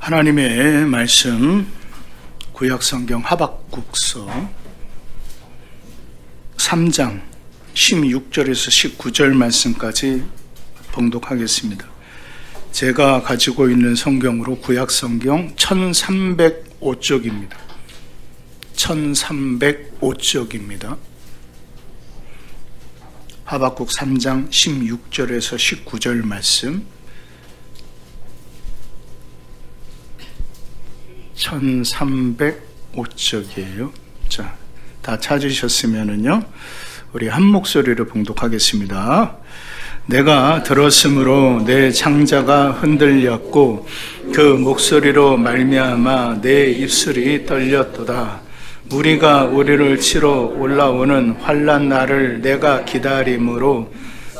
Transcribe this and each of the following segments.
하나님의 말씀 구약성경 하박국서 3장 16절에서 19절 말씀까지 봉독하겠습니다. 제가 가지고 있는 성경으로 구약성경 1305쪽입니다. 1305쪽입니다. 하박국 3장 16절에서 19절 말씀 1305쪽이에요. 자, 다 찾으셨으면은요, 우리 한 목소리로 봉독하겠습니다. 내가 들었으므로 내 창자가 흔들렸고 그 목소리로 말미암아 내 입술이 떨렸도다. 무리가 우리를 치러 올라오는 환난 날을 내가 기다림으로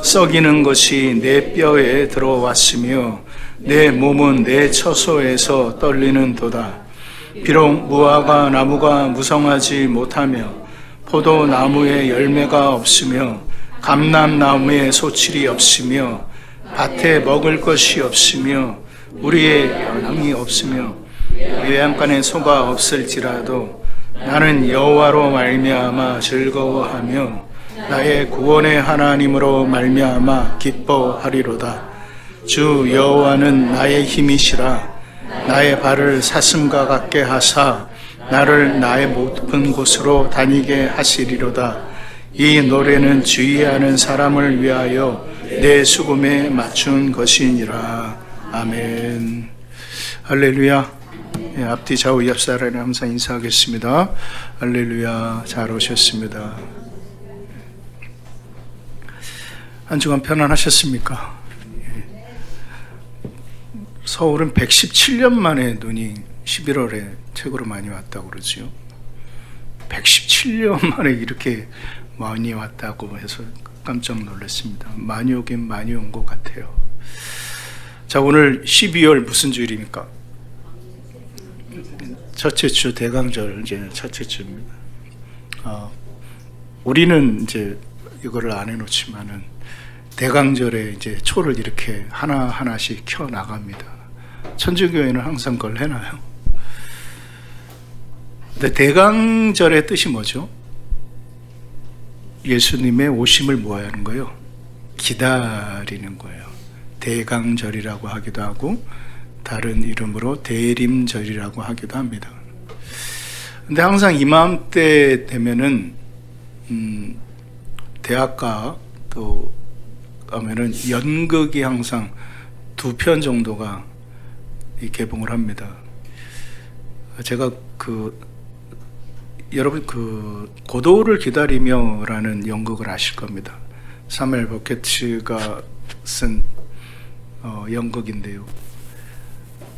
썩이는 것이 내 뼈에 들어왔으며 내 몸은 내 처소에서 떨리는도다. 비록 무화과 나무가 무성하지 못하며 포도나무에 열매가 없으며 감람나무에 소출이 없으며 밭에 먹을 것이 없으며 우리의 양이 없으며 외양간에 소가 없을지라도 나는 여호와로 말미암아 즐거워하며 나의 구원의 하나님으로 말미암아 기뻐하리로다. 주 여호와는 나의 힘이시라. 나의 발을 사슴과 같게 하사 나를 나의 높은 곳으로 다니게 하시리로다. 이 노래는 주의하는 사람을 위하여 내 수금에 맞춘 것이니라. 아멘. 할렐루야. 앞뒤 좌우 옆사람에 항상 인사하겠습니다. 할렐루야. 잘 오셨습니다. 한 주간 편안하셨습니까? 서울은 117년 만에 눈이 11월에 최고로 많이 왔다고 그러죠. 117년 만에 이렇게 많이 왔다고 해서 깜짝 놀랐습니다. 많이 오긴 많이 온 것 같아요. 자, 오늘 12월 무슨 주일입니까? 첫째 주 대강절, 이제 첫째 주입니다. 우리는 이제 이거를 안 해놓지만은 대강절에 이제 초를 이렇게 하나하나씩 켜 나갑니다. 천주교회는 항상 그걸 해놔요. 근데 대강절의 뜻이 뭐죠? 예수님의 오심을 뭐 하는 거예요? 기다리는 거예요. 대강절이라고 하기도 하고 다른 이름으로 대림절이라고 하기도 합니다. 근데 항상 이맘때 되면은 대학가 또 가면은 연극이 항상 2편 정도가 개봉을 합니다. 제가 여러분 고도를 기다리며라는 연극을 아실 겁니다. 사무엘 버켓츠가 쓴 연극인데요.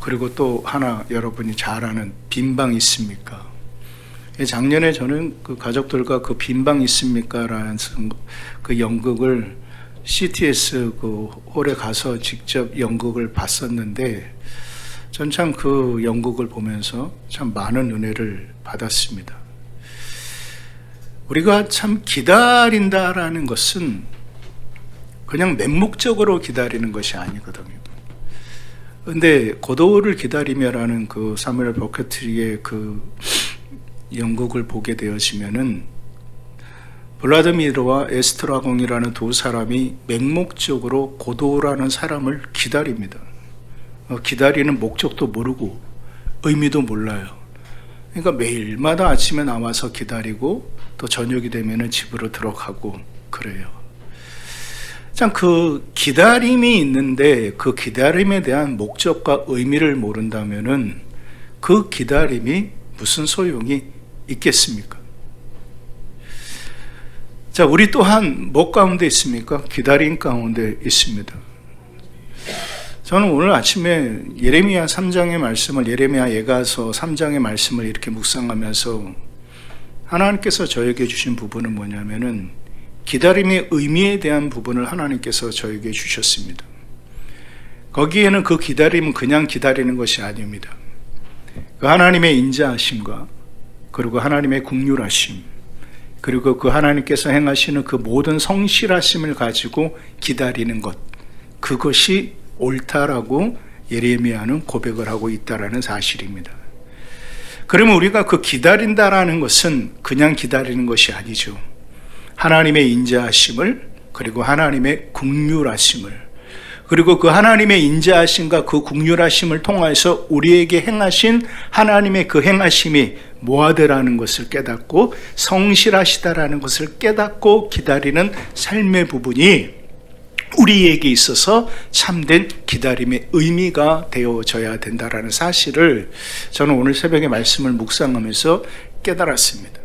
그리고 또 하나 여러분이 잘 아는 빈방 있습니까? 작년에 저는 그 가족들과 그 빈방 있습니까라는 그 연극을 CTS 그 홀에 가서 직접 연극을 봤었는데 전 참 그 연극을 보면서 참 많은 은혜를 받았습니다. 우리가 참 기다린다라는 것은 그냥 맹목적으로 기다리는 것이 아니거든요. 근데 고도를 기다리며라는 그 사무엘 버켓트의 그 연극을 보게 되어지면은 블라드미르와 에스트라공이라는 두 사람이 맹목적으로 고도라는 사람을 기다립니다. 기다리는 목적도 모르고 의미도 몰라요. 그러니까 매일마다 아침에 나와서 기다리고 또 저녁이 되면은 집으로 들어가고 그래요. 참 그 기다림이 있는데 그 기다림에 대한 목적과 의미를 모른다면은 그 기다림이 무슨 소용이 있겠습니까? 자, 우리 또한 뭐 가운데 있습니까? 기다림 가운데 있습니다. 저는 오늘 아침에 예레미야 3장의 말씀을, 예레미야 예가서 3장의 말씀을 이렇게 묵상하면서 하나님께서 저에게 주신 부분은 뭐냐면은 기다림의 의미에 대한 부분을 하나님께서 저에게 주셨습니다. 거기에는 그 기다림은 그냥 기다리는 것이 아닙니다. 그 하나님의 인자하심과 그리고 하나님의 긍휼하심, 그리고 그 하나님께서 행하시는 그 모든 성실하심을 가지고 기다리는 것, 그것이 옳다라고 예레미야는 고백을 하고 있다라는 사실입니다. 그러면 우리가 그 기다린다라는 것은 그냥 기다리는 것이 아니죠. 하나님의 인자하심을, 그리고 하나님의 긍휼하심을, 그리고 그 하나님의 인자하심과 그 긍휼하심을 통해서 우리에게 행하신 하나님의 그 행하심이 무하다라는 것을 깨닫고 성실하시다라는 것을 깨닫고 기다리는 삶의 부분이 우리에게 있어서 참된 기다림의 의미가 되어져야 된다라는 사실을 저는 오늘 새벽에 말씀을 묵상하면서 깨달았습니다.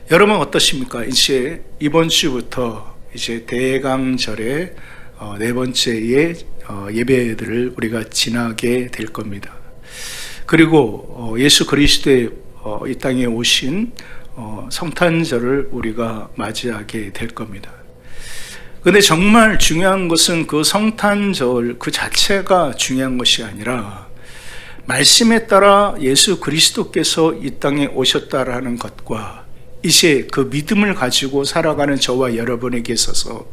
여러분 어떠십니까? 이제 이번 주부터 이제 대강절의 네 번째의 예배들을 우리가 지나게 될 겁니다. 그리고 예수 그리스도의 이 땅에 오신 성탄절을 우리가 맞이하게 될 겁니다. 근데 정말 중요한 것은 그 성탄절 그 자체가 중요한 것이 아니라 말씀에 따라 예수 그리스도께서 이 땅에 오셨다라는 것과 이제 그 믿음을 가지고 살아가는 저와 여러분에게 있어서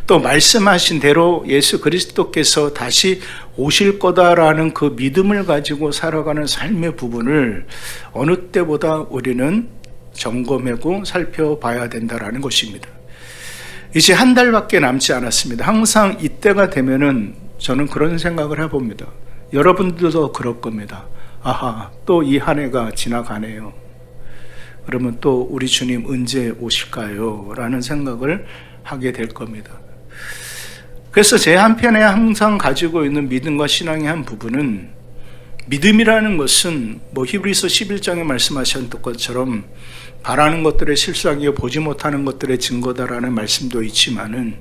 또 말씀하신 대로 예수 그리스도께서 다시 오실 거다라는 그 믿음을 가지고 살아가는 삶의 부분을 어느 때보다 우리는 점검하고 살펴봐야 된다라는 것입니다. 이제 한 달밖에 남지 않았습니다. 항상 이때가 되면은 저는 그런 생각을 해봅니다. 여러분들도 그럴 겁니다. 아하, 또 이 한 해가 지나가네요. 그러면 또 우리 주님 언제 오실까요? 라는 생각을 하게 될 겁니다. 그래서 제 한편에 항상 가지고 있는 믿음과 신앙의 한 부분은 믿음이라는 것은 히브리서 11장에 말씀하셨던 것처럼 바라는 것들의 실상이요 보지 못하는 것들의 증거다라는 말씀도 있지만은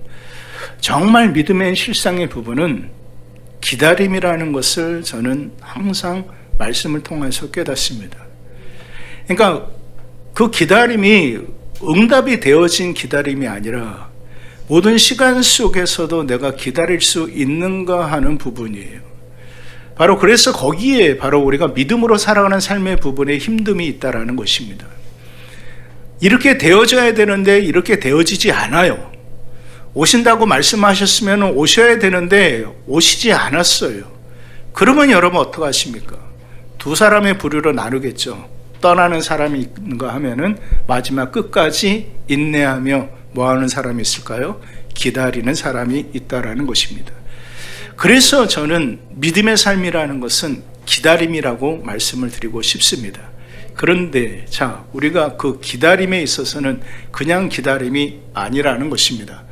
정말 믿음의 실상의 부분은 기다림이라는 것을 저는 항상 말씀을 통해서 깨닫습니다. 그러니까 그 기다림이 응답이 되어진 기다림이 아니라 모든 시간 속에서도 내가 기다릴 수 있는가 하는 부분이에요. 바로 그래서 거기에 바로 우리가 믿음으로 살아가는 삶의 부분에 힘듦이 있다라는 것입니다. 이렇게 되어져야 되는데 이렇게 되어지지 않아요. 오신다고 말씀하셨으면 오셔야 되는데 오시지 않았어요. 그러면 여러분 어떡하십니까? 두 사람의 부류로 나누겠죠. 떠나는 사람이 있는가 하면은 마지막 끝까지 인내하며 뭐하는 사람이 있을까요? 기다리는 사람이 있다라는 것입니다. 그래서 저는 믿음의 삶이라는 것은 기다림이라고 말씀을 드리고 싶습니다. 그런데 우리가 그 기다림에 있어서는 그냥 기다림이 아니라는 것입니다.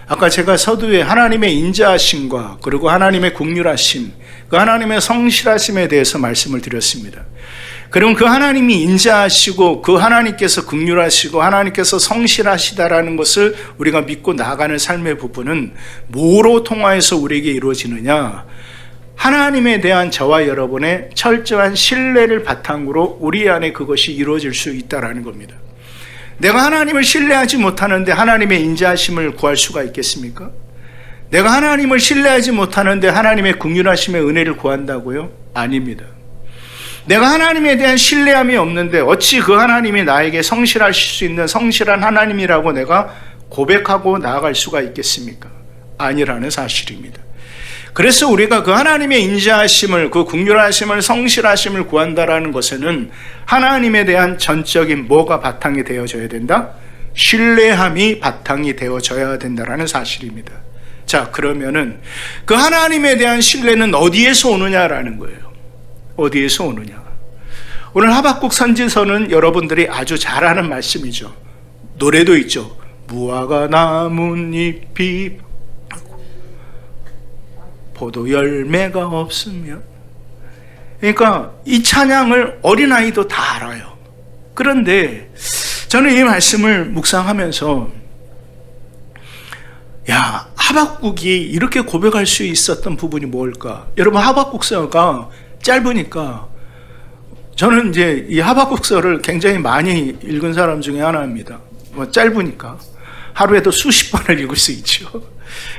아까 제가 서두에 하나님의 인자하심과 그리고 하나님의 긍휼하심, 그 하나님의 성실하심에 대해서 말씀을 드렸습니다. 그럼 그 하나님이 인자하시고 그 하나님께서 긍휼하시고 하나님께서 성실하시다라는 것을 우리가 믿고 나아가는 삶의 부분은 뭐로 통하여서 우리에게 이루어지느냐? 하나님에 대한 저와 여러분의 철저한 신뢰를 바탕으로 우리 안에 그것이 이루어질 수 있다라는 겁니다. 내가 하나님을 신뢰하지 못하는데 하나님의 인자하심을 구할 수가 있겠습니까? 내가 하나님을 신뢰하지 못하는데 하나님의 긍휼하심의 은혜를 구한다고요? 아닙니다. 내가 하나님에 대한 신뢰함이 없는데 어찌 그 하나님이 나에게 성실하실 수 있는 성실한 하나님이라고 내가 고백하고 나아갈 수가 있겠습니까? 아니라는 사실입니다. 그래서 우리가 그 하나님의 인자하심을, 그 긍휼하심을, 성실하심을 구한다라는 것에는 하나님에 대한 전적인 뭐가 바탕이 되어져야 된다? 신뢰함이 바탕이 되어져야 된다라는 사실입니다. 그러면은 그 하나님에 대한 신뢰는 어디에서 오느냐라는 거예요. 어디에서 오느냐? 오늘 하박국 선지서는 여러분들이 아주 잘 아는 말씀이죠. 노래도 있죠. 무화과 나뭇잎이 포도 열매가 없으면. 그러니까 이 찬양을 어린아이도 다 알아요. 그런데 저는 이 말씀을 묵상하면서 하박국이 이렇게 고백할 수 있었던 부분이 뭘까? 여러분, 하박국서가 짧으니까 저는 이제 이 하박국서를 굉장히 많이 읽은 사람 중에 하나입니다. 짧으니까 하루에도 수십 번을 읽을 수 있죠.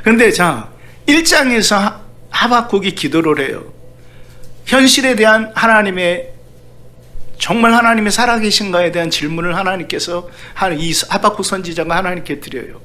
그런데 1장에서 하박국이 기도를 해요. 현실에 대한 하나님의 정말 하나님이 살아계신가에 대한 질문을 하나님께서 이 하박국 선지자가 하나님께 드려요.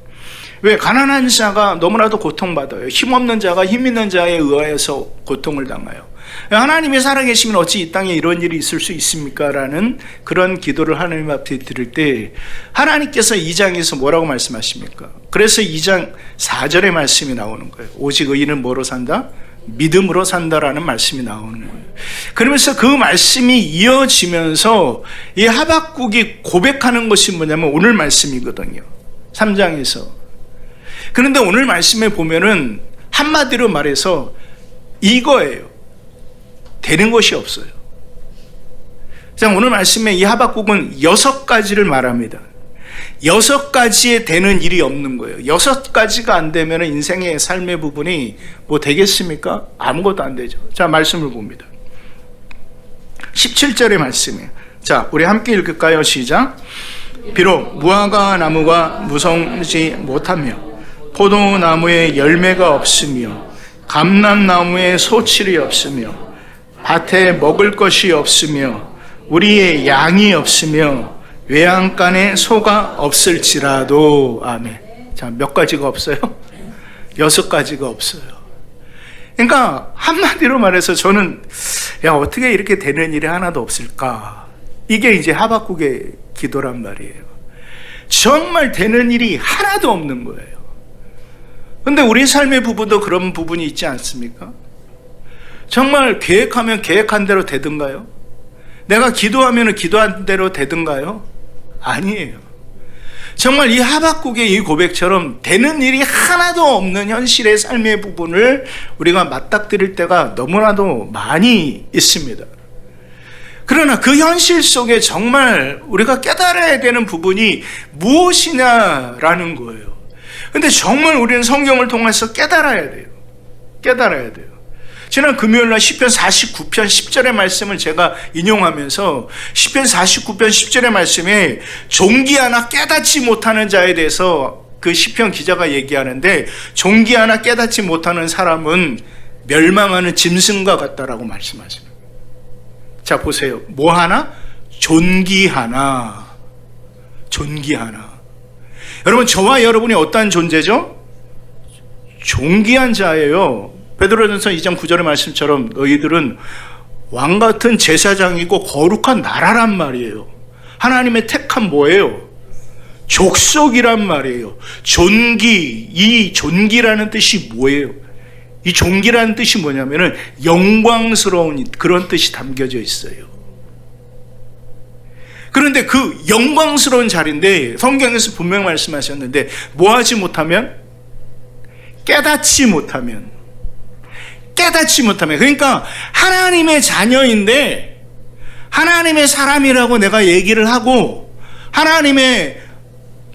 왜? 가난한 자가 너무나도 고통받아요. 힘없는 자가 힘 있는 자에 의하여서 고통을 당해요. 하나님이 살아계시면 어찌 이 땅에 이런 일이 있을 수 있습니까? 라는 그런 기도를 하나님 앞에 드릴 때 하나님께서 2장에서 뭐라고 말씀하십니까? 그래서 2장 4절의 말씀이 나오는 거예요. 오직 의인은 뭐로 산다? 믿음으로 산다라는 말씀이 나오는 거예요. 그러면서 그 말씀이 이어지면서 이 하박국이 고백하는 것이 뭐냐면 오늘 말씀이거든요. 3장에서. 그런데 오늘 말씀에 보면은 한마디로 말해서 이거예요. 되는 것이 없어요. 자, 오늘 말씀에 이 하박국은 6가지를 말합니다. 6가지에 되는 일이 없는 거예요. 6가지가 안 되면 인생의 삶의 부분이 뭐 되겠습니까? 아무것도 안 되죠. 자, 말씀을 봅니다. 17절의 말씀이에요. 자, 우리 함께 읽을까요? 시작. 비록 무화과 나무가 무성지 못하며 포도나무에 열매가 없으며 감람나무에 소출이 없으며 밭에 먹을 것이 없으며 우리의 양이 없으며 외양간에 소가 없을지라도. 아멘. 자, 몇 가지가 없어요? 6가지가 없어요. 그러니까 한마디로 말해서 저는 어떻게 이렇게 되는 일이 하나도 없을까? 이게 이제 하박국의 기도란 말이에요. 정말 되는 일이 하나도 없는 거예요. 근데 우리 삶의 부분도 그런 부분이 있지 않습니까? 정말 계획하면 계획한 대로 되든가요? 내가 기도하면 기도한 대로 되든가요? 아니에요. 정말 이 하박국의 이 고백처럼 되는 일이 하나도 없는 현실의 삶의 부분을 우리가 맞닥뜨릴 때가 너무나도 많이 있습니다. 그러나 그 현실 속에 정말 우리가 깨달아야 되는 부분이 무엇이냐라는 거예요. 근데 정말 우리는 성경을 통해서 깨달아야 돼요. 깨달아야 돼요. 지난 금요일날 시편 49편 10절의 말씀을 제가 인용하면서 시편 49편 10절의 말씀에 존귀하나 깨닫지 못하는 자에 대해서 그 시편 기자가 얘기하는데, 존귀하나 깨닫지 못하는 사람은 멸망하는 짐승과 같다라고 말씀하세요. 자, 보세요. 뭐 하나? 존귀하나. 존귀하나. 여러분, 저와 여러분이 어떠한 존재죠? 존귀한 자예요. 베드로전서 2장 9절의 말씀처럼 너희들은 왕같은 제사장이고 거룩한 나라란 말이에요. 하나님의 택한 뭐예요? 족속이란 말이에요. 존귀, 이 존귀라는 뜻이 뭐예요? 이 존귀라는 뜻이 뭐냐면은 영광스러운 그런 뜻이 담겨져 있어요. 그런데 그 영광스러운 자리인데 성경에서 분명 말씀하셨는데 뭐 하지 못하면? 깨닫지 못하면. 그러니까 하나님의 자녀인데 하나님의 사람이라고 내가 얘기를 하고 하나님의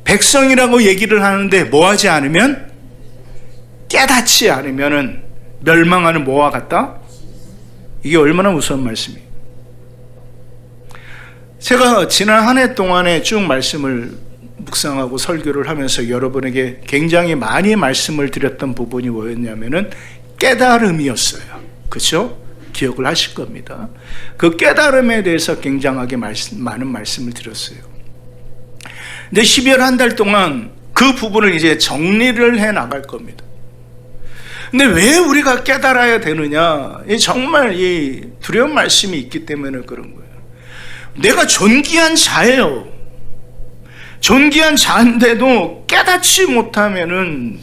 백성이라고 얘기를 하는데 뭐 하지 않으면? 깨닫지 않으면은 멸망하는 뭐와 같다? 이게 얼마나 무서운 말씀이에요. 제가 지난 한 해 동안에 쭉 말씀을 묵상하고 설교를 하면서 여러분에게 굉장히 많이 말씀을 드렸던 부분이 뭐였냐면은 깨달음이었어요. 그렇죠? 기억을 하실 겁니다. 그 깨달음에 대해서 굉장하게 많은 말씀을 드렸어요. 근데 12월 한 달 동안 그 부분을 이제 정리를 해 나갈 겁니다. 근데 왜 우리가 깨달아야 되느냐? 정말 이 두려운 말씀이 있기 때문에 그런 거예요. 내가 존귀한 자예요. 존귀한 자인데도 깨닫지 못하면은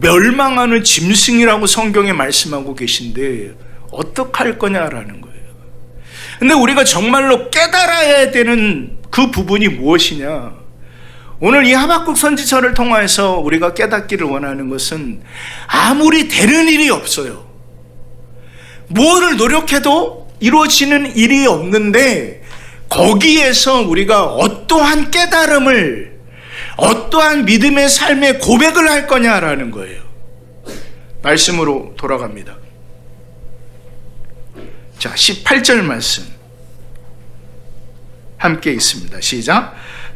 멸망하는 짐승이라고 성경에 말씀하고 계신데 어떡할 거냐라는 거예요. 근데 우리가 정말로 깨달아야 되는 그 부분이 무엇이냐? 오늘 이 하박국 선지서를 통해서 우리가 깨닫기를 원하는 것은 아무리 되는 일이 없어요. 뭐를 노력해도 이루어지는 일이 없는데 거기에서 우리가 어떠한 깨달음을, 어떠한 믿음의 삶의 고백을 할 거냐라는 거예요. 말씀으로 돌아갑니다. 자, 18절 말씀 함께 있습니다. 시작.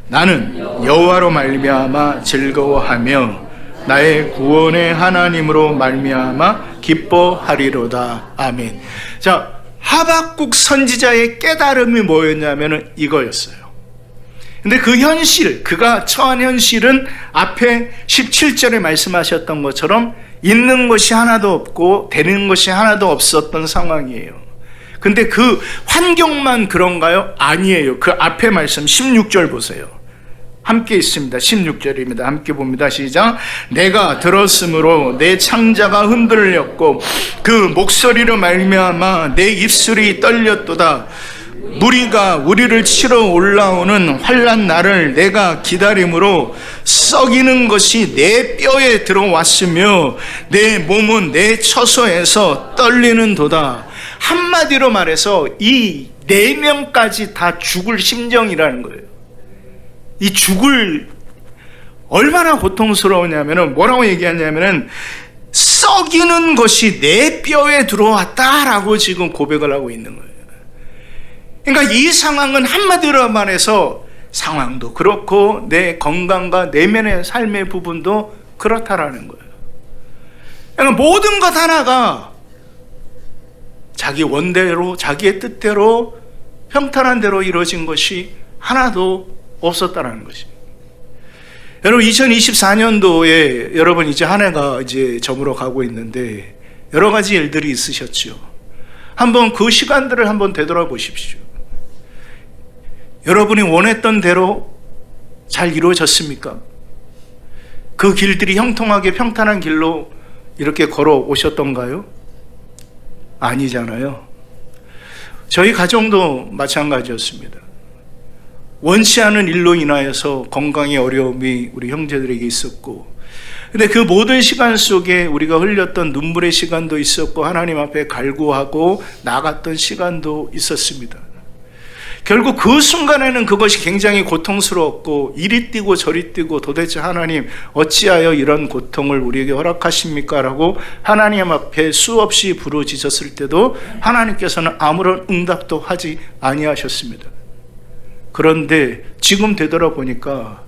나는 여호와로 말미암아 즐거워하며 나의 구원의 하나님으로 말미암아 기뻐하리로다. 아멘. 자, 하박국 선지자의 깨달음이 뭐였냐면 이거였어요. 근데 그 현실, 그가 처한 현실은 앞에 17절에 말씀하셨던 것처럼 있는 것이 하나도 없고 되는 것이 하나도 없었던 상황이에요. 근데 그 환경만 그런가요? 아니에요. 그 앞에 말씀 16절 보세요. 함께 있습니다. 16절입니다. 함께 봅니다. 시작. 내가 들었으므로 내 창자가 흔들렸고 그 목소리로 말미암아 내 입술이 떨렸도다. 무리가 우리를 치러 올라오는 환난 날을 내가 기다림으로 썩이는 것이 내 뼈에 들어왔으며 내 몸은 내 처소에서 떨리는도다. 한마디로 말해서 이 4명까지 다 죽을 심정이라는 거예요. 이 죽을 얼마나 고통스러우냐면은 뭐라고 얘기하냐면은 썩이는 것이 내 뼈에 들어왔다라고 지금 고백을 하고 있는 거예요. 그러니까 이 상황은 한마디로 말해서 상황도 그렇고 내 건강과 내면의 삶의 부분도 그렇다라는 거예요. 그러니까 모든 것 하나가 자기 원대로 자기의 뜻대로 평탄한 대로 이루어진 것이 하나도 없었다라는 것입니다. 여러분 2024년도에 여러분 이제 한 해가 이제 저물어 가고 있는데 여러 가지 일들이 있으셨죠. 한번 그 시간들을 한번 되돌아보십시오. 여러분이 원했던 대로 잘 이루어졌습니까? 그 길들이 형통하게 평탄한 길로 이렇게 걸어오셨던가요? 아니잖아요. 저희 가정도 마찬가지였습니다. 원치 않은 일로 인하여서 건강의 어려움이 우리 형제들에게 있었고, 근데 그 모든 시간 속에 우리가 흘렸던 눈물의 시간도 있었고 하나님 앞에 갈구하고 나갔던 시간도 있었습니다. 결국 그 순간에는 그것이 굉장히 고통스러웠고 이리 뛰고 저리 뛰고 도대체 하나님 어찌하여 이런 고통을 우리에게 허락하십니까? 라고 하나님 앞에 수없이 부르짖었을 때도 하나님께서는 아무런 응답도 하지 아니하셨습니다. 그런데 지금 되돌아보니까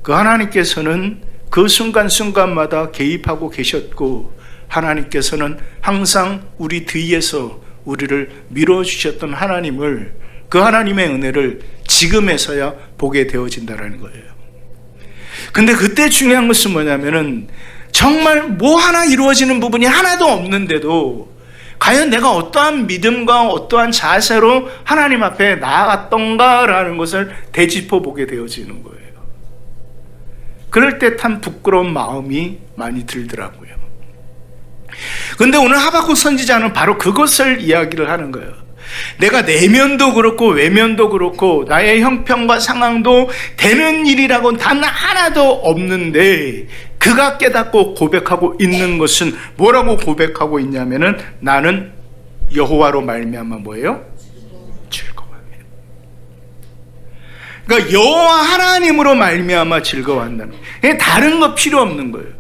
그 하나님께서는 그 순간순간마다 개입하고 계셨고 하나님께서는 항상 우리 뒤에서 우리를 밀어주셨던 하나님을, 그 하나님의 은혜를 지금에서야 보게 되어진다는 거예요. 근데 그때 중요한 것은 뭐냐면은 정말 뭐 하나 이루어지는 부분이 하나도 없는데도 과연 내가 어떠한 믿음과 어떠한 자세로 하나님 앞에 나아갔던가라는 것을 되짚어 보게 되어지는 거예요. 그럴 때 참 부끄러운 마음이 많이 들더라고요. 그런데 오늘 하박국 선지자는 바로 그것을 이야기를 하는 거예요. 내가 내면도 그렇고 외면도 그렇고 나의 형편과 상황도 되는 일이라고는 단 하나도 없는데 그가 깨닫고 고백하고 있는 것은 뭐라고 고백하고 있냐면은 나는 여호와로 말미암아 뭐예요? 즐거워해요. 그러니까 여호와 하나님으로 말미암아 즐거워한다는 거예요. 다른 거 필요 없는 거예요.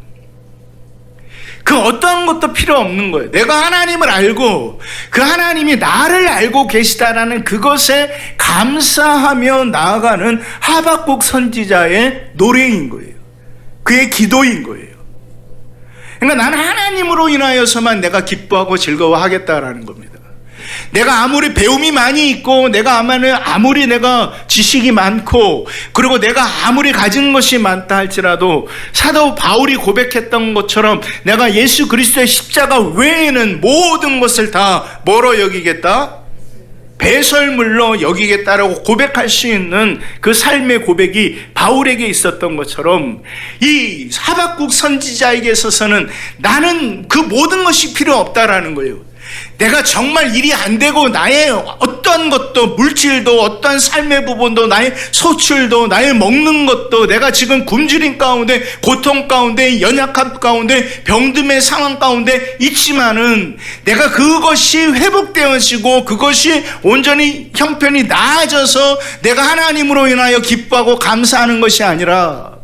그 어떠한 것도 필요 없는 거예요. 내가 하나님을 알고 그 하나님이 나를 알고 계시다라는 그것에 감사하며 나아가는 하박국 선지자의 노래인 거예요. 그의 기도인 거예요. 그러니까 나는 하나님으로 인하여서만 내가 기뻐하고 즐거워하겠다라는 겁니다. 내가 아무리 배움이 많이 있고 내가 아무리 내가 지식이 많고 그리고 내가 아무리 가진 것이 많다 할지라도 사도 바울이 고백했던 것처럼 내가 예수 그리스도의 십자가 외에는 모든 것을 다 뭐로 여기겠다? 배설물로 여기겠다라고 고백할 수 있는 그 삶의 고백이 바울에게 있었던 것처럼 이 하박국 선지자에게 있어서는 나는 그 모든 것이 필요 없다라는 거예요. 내가 정말 일이 안 되고 나의 어떠한 것도 물질도 어떠한 삶의 부분도 나의 소출도 나의 먹는 것도 내가 지금 굶주림 가운데 고통 가운데 연약함 가운데 병듦의 상황 가운데 있지만은 내가 그것이 회복되어지고 그것이 온전히 형편이 나아져서 내가 하나님으로 인하여 기뻐하고 감사하는 것이 아니라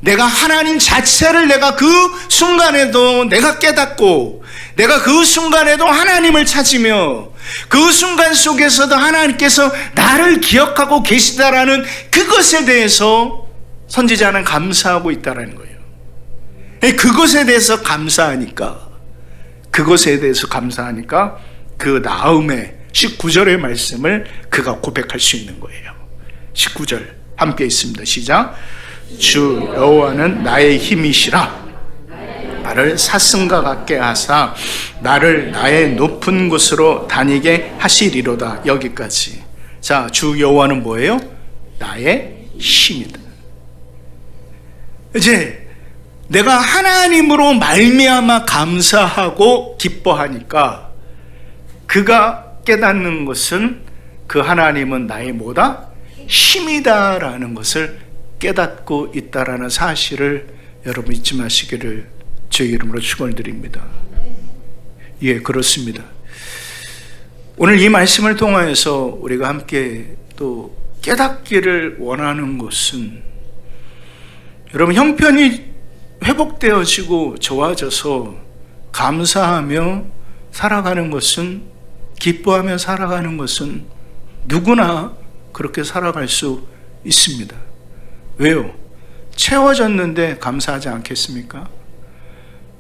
내가 하나님 자체를 내가 그 순간에도 내가 깨닫고 내가 그 순간에도 하나님을 찾으며 그 순간 속에서도 하나님께서 나를 기억하고 계시다라는 그것에 대해서 선지자는 감사하고 있다는 거예요. 그것에 대해서 감사하니까 그 나음의 19절의 말씀을 그가 고백할 수 있는 거예요. 19절 함께 있습니다. 시작. 주 여호와는 나의 힘이시라. 나를 사슴과 같게 하사 나를 나의 높은 곳으로 다니게 하시리로다. 여기까지. 자, 주 여호와는 뭐예요? 나의 힘이다. 이제 내가 하나님으로 말미암아 감사하고 기뻐하니까 그가 깨닫는 것은 그 하나님은 나의 뭐다? 힘이다라는 것을 깨닫고 있다라는 사실을 여러분 잊지 마시기를 주의 이름으로 축원을 드립니다. 예, 그렇습니다. 오늘 이 말씀을 통하여서 우리가 함께 또 깨닫기를 원하는 것은, 여러분 형편이 회복되어지고 좋아져서 감사하며 살아가는 것은, 기뻐하며 살아가는 것은 누구나 그렇게 살아갈 수 있습니다. 왜요? 채워졌는데 감사하지 않겠습니까?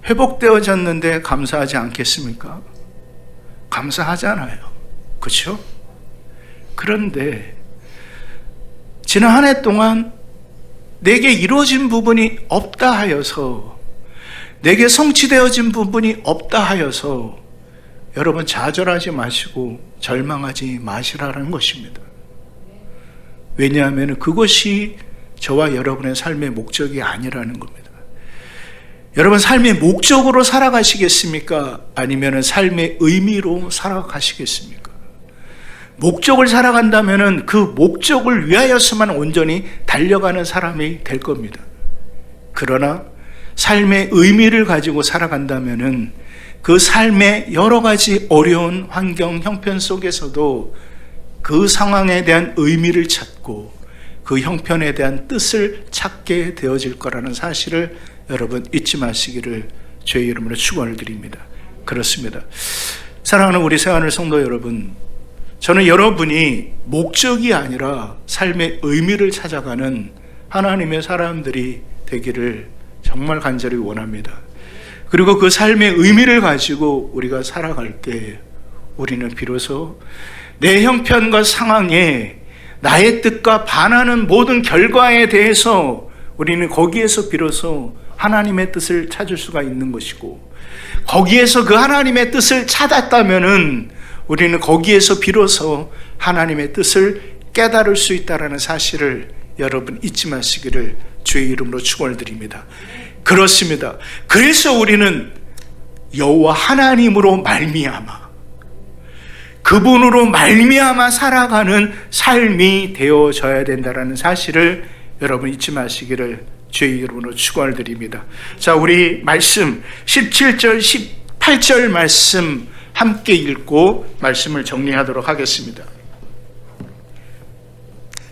회복되어졌는데 감사하지 않겠습니까? 감사하잖아요. 그렇죠? 그런데 지난 한 해 동안 내게 이루어진 부분이 없다 하여서, 내게 성취되어진 부분이 없다 하여서 여러분 좌절하지 마시고 절망하지 마시라는 것입니다. 왜냐하면 그것이 저와 여러분의 삶의 목적이 아니라는 겁니다. 여러분 삶의 목적으로 살아가시겠습니까? 아니면 삶의 의미로 살아가시겠습니까? 목적을 살아간다면 그 목적을 위하여서만 온전히 달려가는 사람이 될 겁니다. 그러나 삶의 의미를 가지고 살아간다면 그 삶의 여러 가지 어려운 환경, 형편 속에서도 그 상황에 대한 의미를 찾고 그 형편에 대한 뜻을 찾게 되어질 거라는 사실을 여러분 잊지 마시기를 주의 이름으로 축원을 드립니다. 그렇습니다. 사랑하는 우리 새하늘 성도 여러분, 저는 여러분이 목적이 아니라 삶의 의미를 찾아가는 하나님의 사람들이 되기를 정말 간절히 원합니다. 그리고 그 삶의 의미를 가지고 우리가 살아갈 때 우리는 비로소 내 형편과 상황에 나의 뜻과 반하는 모든 결과에 대해서 우리는 거기에서 비로소 하나님의 뜻을 찾을 수가 있는 것이고, 거기에서 그 하나님의 뜻을 찾았다면은 우리는 거기에서 비로소 하나님의 뜻을 깨달을 수 있다는 사실을 여러분 잊지 마시기를 주의 이름으로 축원을 드립니다. 그렇습니다. 그래서 우리는 여호와 하나님으로 말미암아, 그분으로 말미암아 살아가는 삶이 되어져야 된다는 사실을 여러분 잊지 마시기를 주의 이름으로 축원을 드립니다. 자, 우리 말씀 17절 18절 말씀 함께 읽고 말씀을 정리하도록 하겠습니다.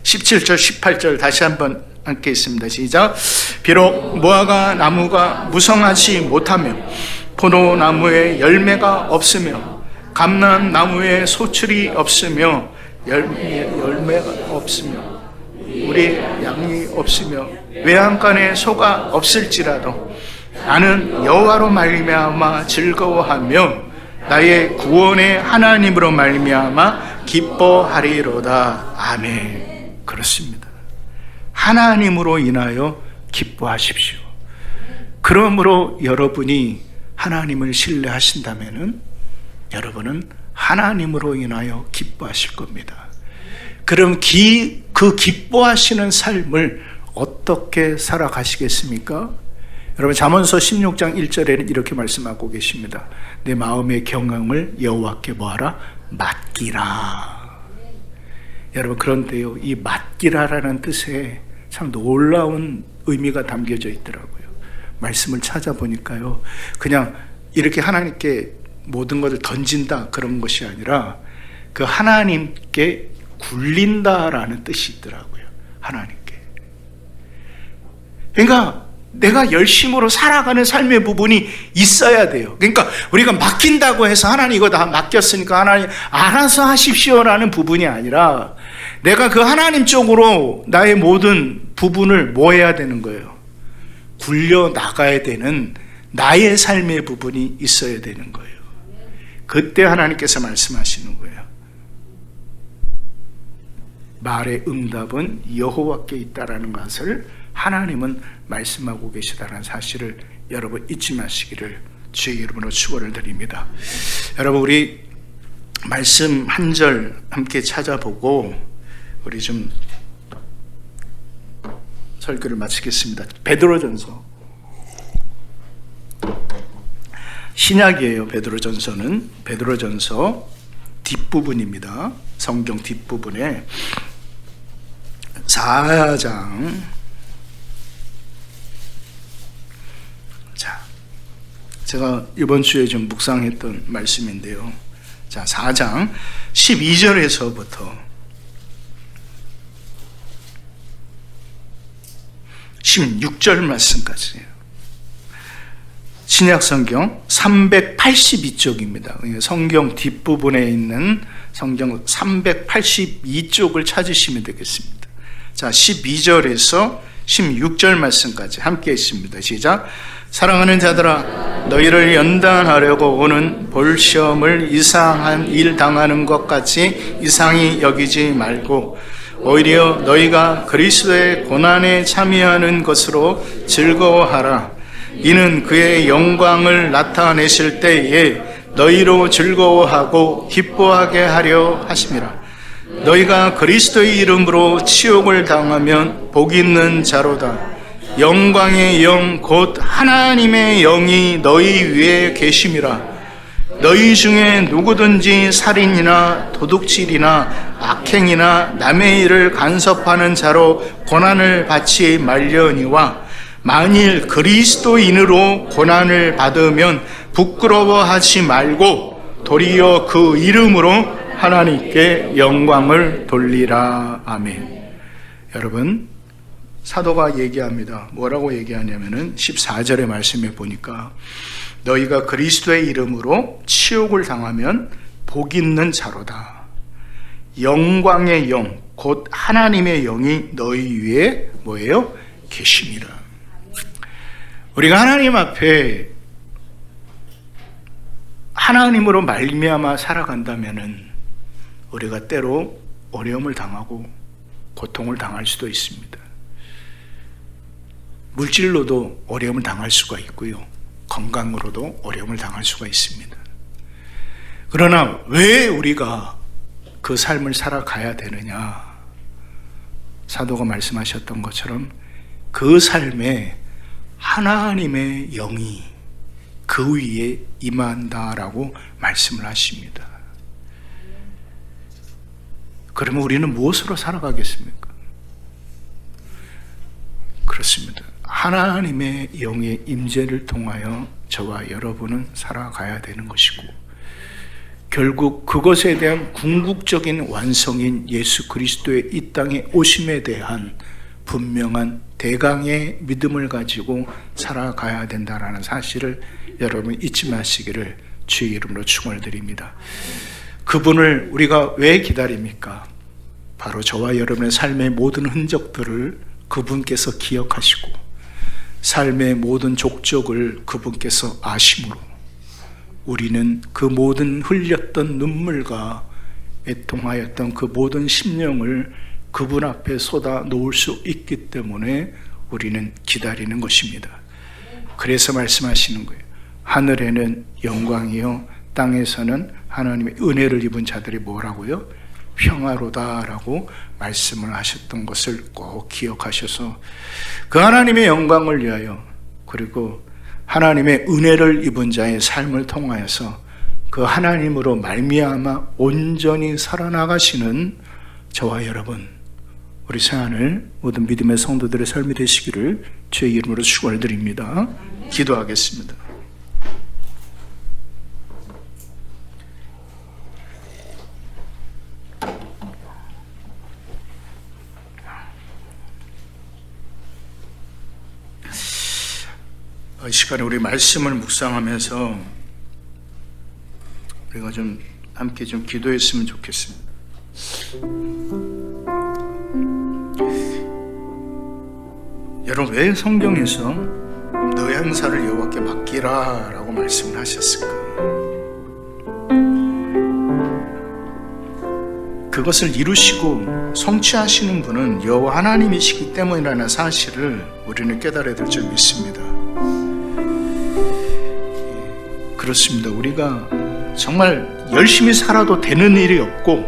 17절 18절 다시 한번 함께 있습니다. 시작. 비록 무화과 나무가 무성하지 못하며 포도나무에 열매가 없으며 감람나무에 소출이 없으며 열매가 없으며 우리 양이 없으며 외양간에 소가 없을지라도 나는 여호와로 말미암아 즐거워하며 나의 구원의 하나님으로 말미암아 기뻐하리로다. 아멘. 그렇습니다. 하나님으로 인하여 기뻐하십시오. 그러므로 여러분이 하나님을 신뢰하신다면은 여러분은 하나님으로 인하여 기뻐하실 겁니다. 그럼 그 기뻐하시는 삶을 어떻게 살아가시겠습니까? 여러분 잠언서 16장 1절에는 이렇게 말씀하고 계십니다. 내 마음의 경영을 여호와께 뭐하라? 맡기라. 여러분 그런데요, 이 맡기라라는 뜻에 참 놀라운 의미가 담겨져 있더라고요. 말씀을 찾아보니까요, 그냥 이렇게 하나님께 모든 것을 던진다 그런 것이 아니라 그 하나님께 굴린다라는 뜻이 있더라고요. 하나님께. 그러니까 내가 열심으로 살아가는 삶의 부분이 있어야 돼요. 그러니까 우리가 맡긴다고 해서 하나님 이거 다 맡겼으니까 하나님 알아서 하십시오라는 부분이 아니라 내가 그 하나님 쪽으로 나의 모든 부분을 뭐 해야 되는 거예요? 굴려 나가야 되는 나의 삶의 부분이 있어야 되는 거예요. 그때 하나님께서 말씀하시는 거예요. 말의 응답은 여호와께 있다라는 것을 하나님은 말씀하고 계시다는 사실을 여러분 잊지 마시기를 주의 이름으로 축원을 드립니다. 여러분, 우리 말씀 한 절 함께 찾아보고 우리 좀 설교를 마치겠습니다. 베드로전서, 신약이에요. 베드로전서는 베드로전서 뒷부분입니다. 성경 뒷부분에 4장, 자, 제가 이번 주에 좀 묵상했던 말씀인데요. 자, 4장 12절에서부터 16절 말씀까지예요. 신약 성경 382쪽입니다. 성경 뒷부분에 있는 성경 382쪽을 찾으시면 되겠습니다. 자, 12절에서 16절 말씀까지 함께 있습니다. 시작. 사랑하는 자들아, 너희를 연단하려고 오는 볼시험을 이상한 일 당하는 것 같이 이상히 여기지 말고 오히려 너희가 그리스도의 고난에 참여하는 것으로 즐거워하라. 이는 그의 영광을 나타내실 때에 너희로 즐거워하고 기뻐하게 하려 하심이라. 너희가 그리스도의 이름으로 치욕을 당하면 복 있는 자로다. 영광의 영 곧 하나님의 영이 너희 위에 계심이라. 너희 중에 누구든지 살인이나 도둑질이나 악행이나 남의 일을 간섭하는 자로 고난을 받지 말려니와 만일 그리스도인으로 고난을 받으면 부끄러워하지 말고 도리어 그 이름으로 하나님께 영광을 돌리라. 아멘. 여러분, 사도가 얘기합니다. 뭐라고 얘기하냐면은 14절의 말씀에 보니까 너희가 그리스도의 이름으로 치욕을 당하면 복 있는 자로다. 영광의 영 곧 하나님의 영이 너희 위에 뭐예요? 계심이라. 우리가 하나님 앞에 하나님으로 말미암아 살아간다면은 우리가 때로 어려움을 당하고 고통을 당할 수도 있습니다. 물질로도 어려움을 당할 수가 있고요, 건강으로도 어려움을 당할 수가 있습니다. 그러나 왜 우리가 그 삶을 살아가야 되느냐? 사도가 말씀하셨던 것처럼 그 삶에 하나님의 영이 그 위에 임한다라고 말씀을 하십니다. 그러면 우리는 무엇으로 살아가겠습니까? 그렇습니다. 하나님의 영의 임재를 통하여 저와 여러분은 살아가야 되는 것이고, 결국 그것에 대한 궁극적인 완성인 예수 그리스도의 이 땅에 오심에 대한 분명한 대강의 믿음을 가지고 살아가야 된다는 사실을 여러분 잊지 마시기를 주의 이름으로 축원을 드립니다. 그분을 우리가 왜 기다립니까? 바로 저와 여러분의 삶의 모든 흔적들을 그분께서 기억하시고 삶의 모든 족적을 그분께서 아심으로 우리는 그 모든 흘렸던 눈물과 애통하였던 그 모든 심령을 그분 앞에 쏟아 놓을 수 있기 때문에 우리는 기다리는 것입니다. 그래서 말씀하시는 거예요. 하늘에는 영광이요 땅에서는 하나님의 은혜를 입은 자들이 뭐라고요? 평화로다라고 말씀을 하셨던 것을 꼭 기억하셔서 그 하나님의 영광을 위하여, 그리고 하나님의 은혜를 입은 자의 삶을 통하여서 그 하나님으로 말미암아 온전히 살아나가시는 저와 여러분, 우리 새하늘 모든 믿음의 성도들의 삶이 되시기를 주의 이름으로 축원을 드립니다. 기도하겠습니다. 이 시간에 우리 말씀을 묵상하면서 우리가 좀 함께 좀 기도했으면 좋겠습니다. 여러분, 왜 성경에서 너의 행사를 여호와께 맡기라 라고 말씀을 하셨을까? 그것을 이루시고 성취하시는 분은 여호와 하나님이시기 때문이라는 사실을 우리는 깨달아야 될 점이 있습니다. 그렇습니다. 우리가 정말 열심히 살아도 되는 일이 없고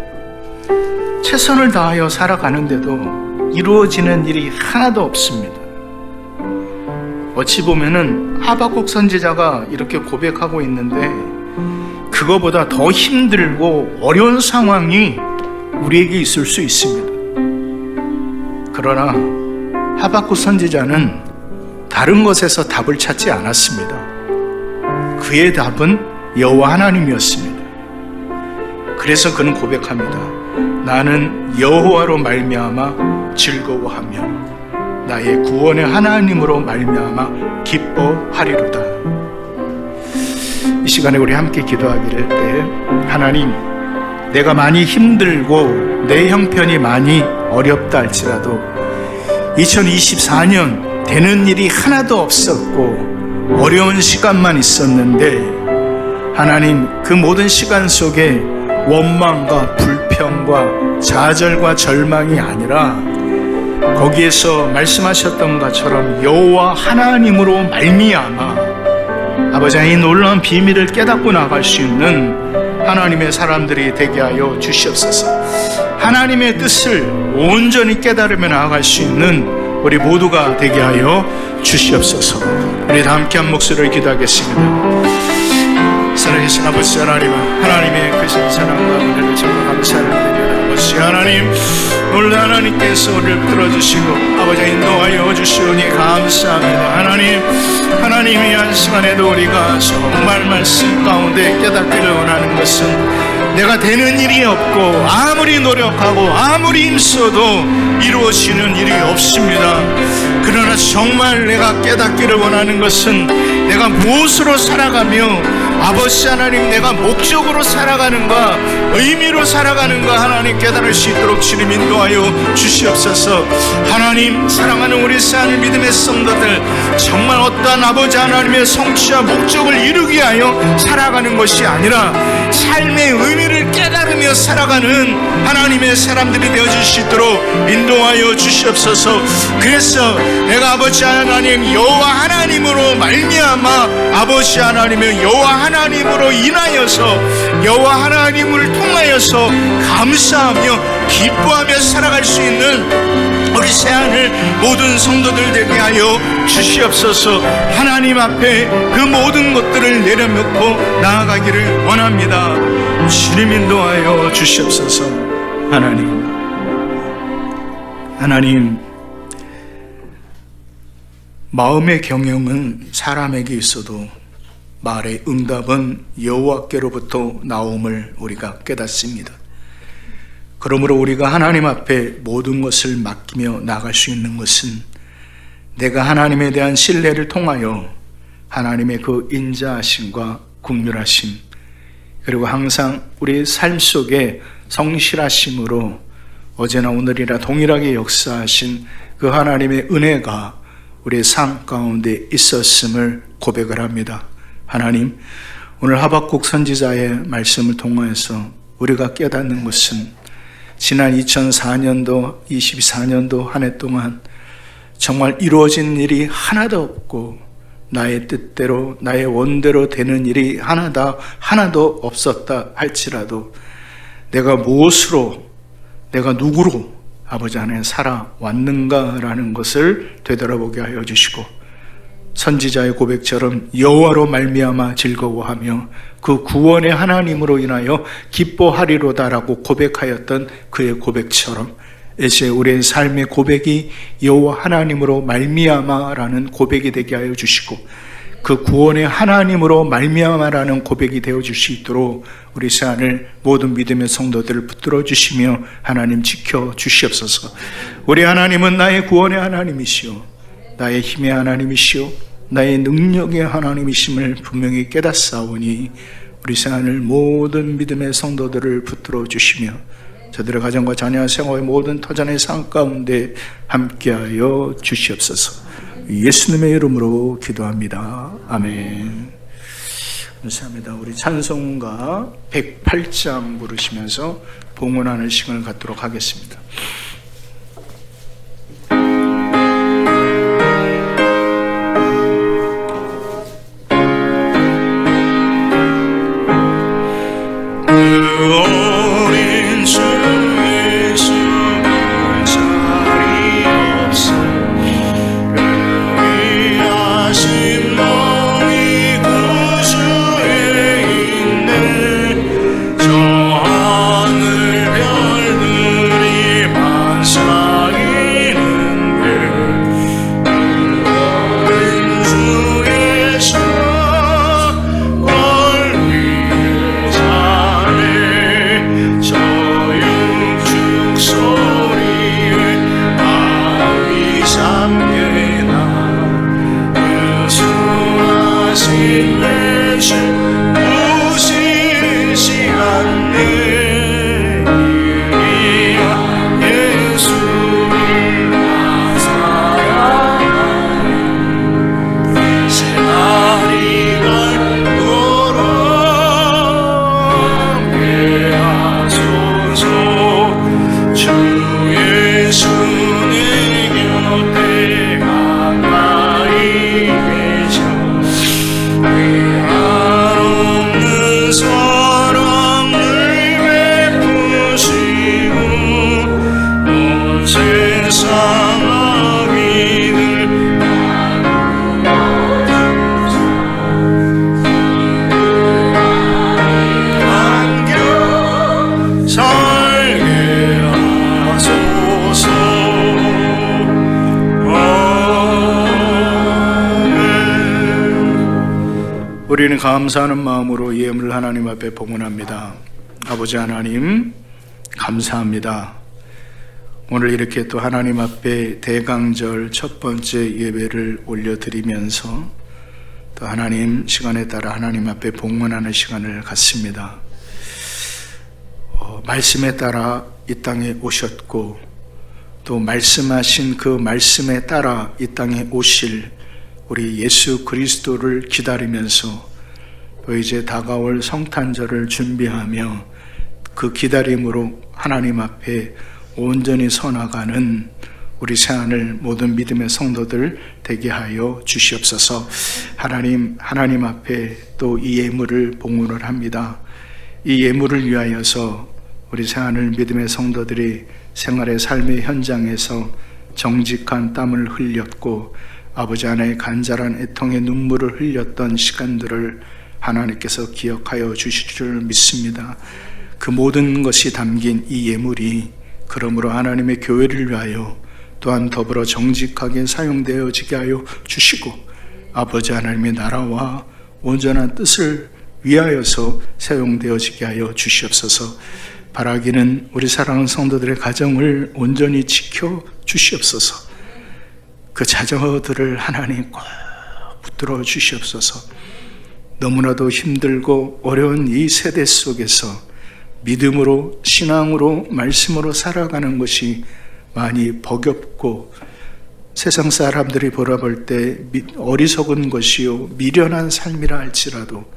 최선을 다하여 살아가는데도 이루어지는 일이 하나도 없습니다. 어찌 보면은 하박국 선지자가 이렇게 고백하고 있는데 그거보다 더 힘들고 어려운 상황이 우리에게 있을 수 있습니다. 그러나 하박국 선지자는 다른 것에서 답을 찾지 않았습니다. 그의 답은 여호와 하나님이었습니다. 그래서 그는 고백합니다. 나는 여호와로 말미암아 즐거워하며 나의 구원의 하나님으로 말미암아 기뻐하리로다. 이 시간에 우리 함께 기도하기를 때 하나님, 내가 많이 힘들고 내 형편이 많이 어렵다 할지라도 2024년 되는 일이 하나도 없었고 어려운 시간만 있었는데 하나님, 그 모든 시간 속에 원망과 불평과 좌절과 절망이 아니라 거기에서 말씀하셨던 것처럼 여호와 하나님으로 말미암아 아버지, 이 놀라운 비밀을 깨닫고 나갈 수 있는 하나님의 사람들이 되게 하여 주시옵소서. 하나님의 뜻을 온전히 깨달으며 나아갈 수 있는 우리 모두가 되게 하여 주시옵소서. 우리 다 함께 한 목소리를 기도하겠습니다. 살아계신 아버지 하나님, 하나님의 크신 사랑과 은혜를 정말 감사를 드립니다. 아버지 하나님, 오늘 하나님께서 우리를 들어주시고 아버지 인도하여 주시오니 감사합니다. 하나님이 한 시간에도 우리가 정말 말씀 가운데 깨닫기를 원하는 것은 내가 되는 일이 없고 아무리 노력하고 아무리 힘써도 이루어지는 일이 없습니다. 그러나 정말 내가 깨닫기를 원하는 것은 내가 무엇으로 살아가며 아버지 하나님, 내가 목적으로 살아가는가 의미로 살아가는가 하나님 깨달을 수 있도록 주님 인도하여 주시옵소서. 하나님, 사랑하는 우리 사랑하는 믿음의 성도들, 정말 어떠한 아버지 하나님의 성취와 목적을 이루기 위하여 살아가는 것이 아니라 삶의 의미를 깨달으며 살아가는 하나님의 사람들이 되어줄 수 있도록 인도하여 주시옵소서. 그래서 내가 아버지 하나님 여호와 하나님으로 말미암아 아버지 하나님의 여호와 하나님으로 인하여서 여호와 하나님을 통하여서 감사하며 기뻐하며 살아갈 수 있는 우리 새하늘 모든 성도들 되게 하여 주시옵소서. 하나님 앞에 그 모든 것들을 내려놓고 나아가기를 원합니다. 주님 인도하여 주시옵소서. 하나님, 마음의 경영은 사람에게 있어도 말의 응답은 여호와께로부터 나옴을 우리가 깨닫습니다. 그러므로 우리가 하나님 앞에 모든 것을 맡기며 나갈 수 있는 것은 내가 하나님에 대한 신뢰를 통하여 하나님의 그 인자하심과 긍휼하심, 그리고 항상 우리 삶 속에 성실하심으로 어제나 오늘이나 동일하게 역사하신 그 하나님의 은혜가 우리의 삶 가운데 있었음을 고백을 합니다. 하나님, 오늘 하박국 선지자의 말씀을 통하여서 우리가 깨닫는 것은 지난 2004년도, 24년도 한 해 동안 정말 이루어진 일이 하나도 없고 나의 뜻대로, 나의 원대로 되는 일이 하나도 없었다 할지라도 내가 무엇으로, 내가 누구로 아버지 안에 살아왔는가라는 것을 되돌아보게 하여 주시고 선지자의 고백처럼 여호와로 말미암아 즐거워하며 그 구원의 하나님으로 인하여 기뻐하리로다라고 고백하였던 그의 고백처럼 이제 우리의 삶의 고백이 여호와 하나님으로 말미암아라는 고백이 되게 하여 주시고 그 구원의 하나님으로 말미암아라는 고백이 되어줄 수 있도록 우리 새하늘 모든 믿음의 성도들을 붙들어 주시며 하나님 지켜 주시옵소서. 우리 하나님은 나의 구원의 하나님이시오, 나의 힘의 하나님이시오, 나의 능력의 하나님이심을 분명히 깨닫사오니 우리 새하늘 모든 믿음의 성도들을 붙들어 주시며 저들의 가정과 자녀 생활의 모든 터전의 삶 가운데 함께하여 주시옵소서. 예수님의 이름으로 기도합니다. 아멘. 감사합니다. 우리 찬송가 108장 부르시면서 봉헌하는 시간을 갖도록 하겠습니다. 우리는 감사하는 마음으로 예물을 하나님 앞에 봉헌합니다. 아버지 하나님, 감사합니다. 오늘 이렇게 또 하나님 앞에 대강절 첫 번째 예배를 올려드리면서 또 하나님 시간에 따라 하나님 앞에 봉헌하는 시간을 갖습니다. 말씀에 따라 이 땅에 오셨고 또 말씀하신 그 말씀에 따라 이 땅에 오실 우리 예수 그리스도를 기다리면서 또 이제 다가올 성탄절을 준비하며 그 기다림으로 하나님 앞에 온전히 서나가는 우리 새하늘 모든 믿음의 성도들 되게 하여 주시옵소서. 하나님 앞에 또 이 예물을 봉헌을 합니다. 이 예물을 위하여서 우리 새하늘 믿음의 성도들이 생활의 삶의 현장에서 정직한 땀을 흘렸고 아버지 하나의 간절한 애통의 눈물을 흘렸던 시간들을 하나님께서 기억하여 주실 줄 믿습니다. 그 모든 것이 담긴 이 예물이 그러므로 하나님의 교회를 위하여 또한 더불어 정직하게 사용되어지게 하여 주시고 아버지 하나님의 나라와 온전한 뜻을 위하여서 사용되어지게 하여 주시옵소서. 바라기는 우리 사랑하는 성도들의 가정을 온전히 지켜 주시옵소서. 그 자녀들을 하나님 꼭 붙들어 주시옵소서. 너무나도 힘들고 어려운 이 세대 속에서 믿음으로 신앙으로 말씀으로 살아가는 것이 많이 버겁고 세상 사람들이 보라볼 때 어리석은 것이요 미련한 삶이라 할지라도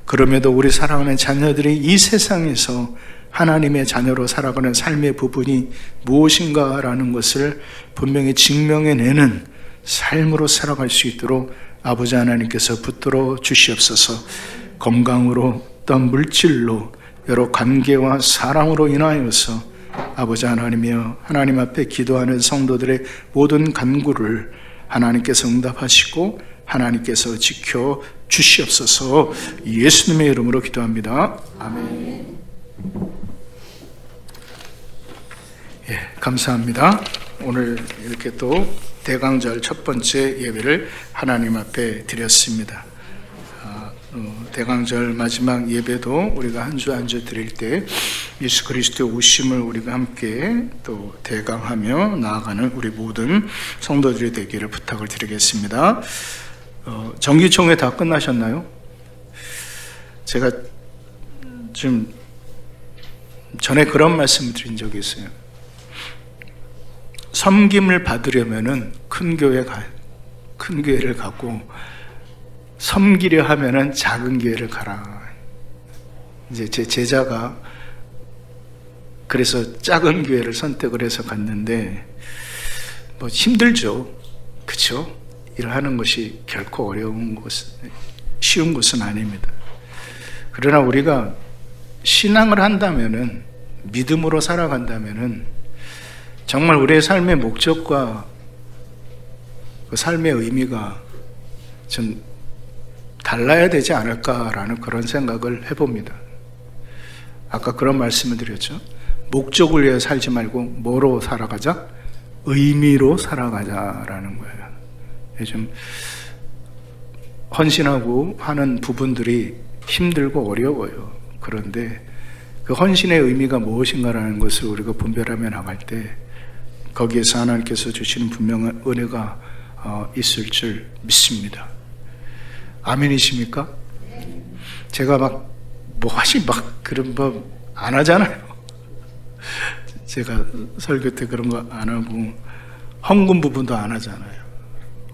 그럼에도 우리 사랑하는 자녀들이 이 세상에서 하나님의 자녀로 살아가는 삶의 부분이 무엇인가라는 것을 분명히 증명해내는 삶으로 살아갈 수 있도록 아버지 하나님께서 붙들어 주시옵소서. 건강으로 어떤 물질로 여러 관계와 사랑으로 인하여서 아버지 하나님이여 하나님 앞에 기도하는 성도들의 모든 간구를 하나님께서 응답하시고 하나님께서 지켜 주시옵소서. 예수님의 이름으로 기도합니다. 아멘. 예, 감사합니다. 오늘 이렇게 또 대강절 첫 번째 예배를 하나님 앞에 드렸습니다. 대강절 마지막 예배도 우리가 한 주 한 주 드릴 때 예수 그리스도의 오심을 우리가 함께 또 대강하며 나아가는 우리 모든 성도들이 되기를 부탁을 드리겠습니다. 정기총회 다 끝나셨나요? 제가 좀 전에 그런 말씀을 드린 적이 있어요. 섬김을 받으려면은 큰 교회를 가고 섬기려 하면은 작은 교회를 가라. 이제 제 제자가 그래서 작은 교회를 선택을 해서 갔는데 뭐 힘들죠. 그렇죠? 일하는 것이 결코 어려운 것은 쉬운 것은 아닙니다. 그러나 우리가 신앙을 한다면은, 믿음으로 살아간다면은 정말 우리의 삶의 목적과 그 삶의 의미가 좀 달라야 되지 않을까라는 그런 생각을 해봅니다. 아까 그런 말씀을 드렸죠. 목적을 위해 살지 말고 뭐로 살아가자? 의미로 살아가자라는 거예요. 요즘 헌신하고 하는 부분들이 힘들고 어려워요. 그런데 그 헌신의 의미가 무엇인가라는 것을 우리가 분별하며 나갈 때 거기에서 하나님께서 주시는 분명한 은혜가 있을 줄 믿습니다. 아멘이십니까? 제가 그런 법 안 하잖아요. 제가 설교 때 그런 거 안 하고 헌금 부분도 안 하잖아요.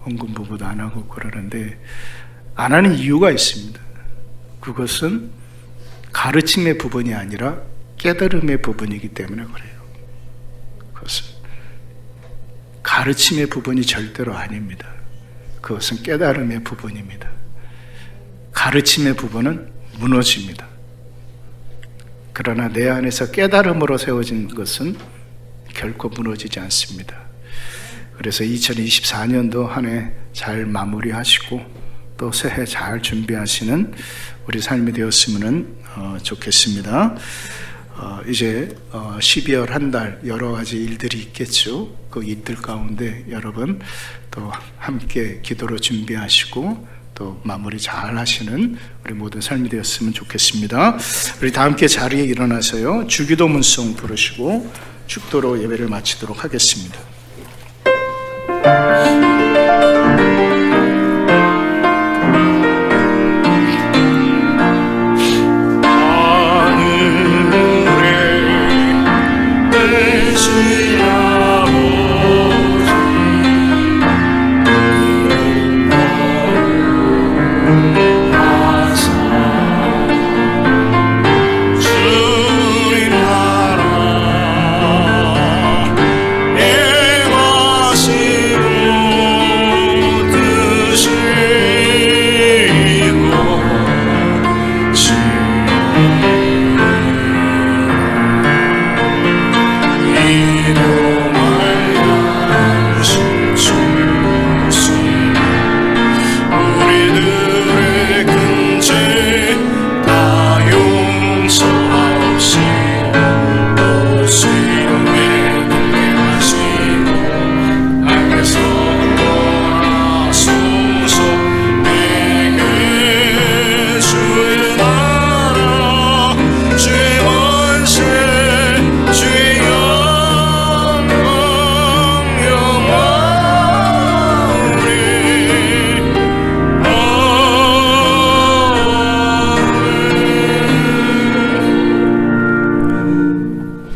헌금 부분도 안 하고 그러는데 안 하는 이유가 있습니다. 그것은 가르침의 부분이 아니라 깨달음의 부분이기 때문에 그래요. 그것은 가르침의 부분이 절대로 아닙니다. 그것은 깨달음의 부분입니다. 가르침의 부분은 무너집니다. 그러나 내 안에서 깨달음으로 세워진 것은 결코 무너지지 않습니다. 그래서 2024년도 한 해 잘 마무리하시고 또 새해 잘 준비하시는 우리 삶이 되었으면 좋겠습니다. 이제 12월 한 달 여러 가지 일들이 있겠죠. 그 이틀 가운데 여러분 또 함께 기도로 준비하시고 또 마무리 잘 하시는 우리 모든 삶이 되었으면 좋겠습니다. 우리 다 함께 자리에 일어나서요, 주기도문송 부르시고 축도로 예배를 마치도록 하겠습니다.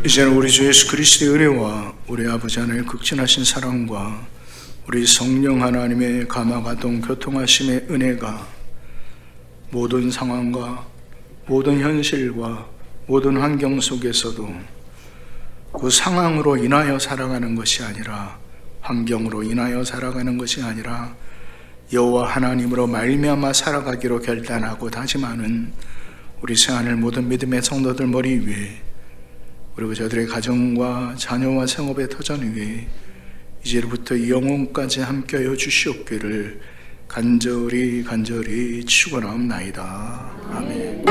이제는 우리 주 예수 그리스도의 은혜와 우리 아버지 하나님의 극진하신 사랑과 우리 성령 하나님의 감화가동 교통하심의 은혜가 모든 상황과 모든 현실과 모든 환경 속에서도 그 상황으로 인하여 살아가는 것이 아니라, 환경으로 인하여 살아가는 것이 아니라 여호와 하나님으로 말미암아 살아가기로 결단하고 다짐하는 우리 새하늘 모든 믿음의 성도들 머리 위에, 그리고 저들의 가정과 자녀와 생업의 터전 위에 이제부터 영혼까지 함께하여 주시옵기를 간절히 축원하옵나이다. 아멘.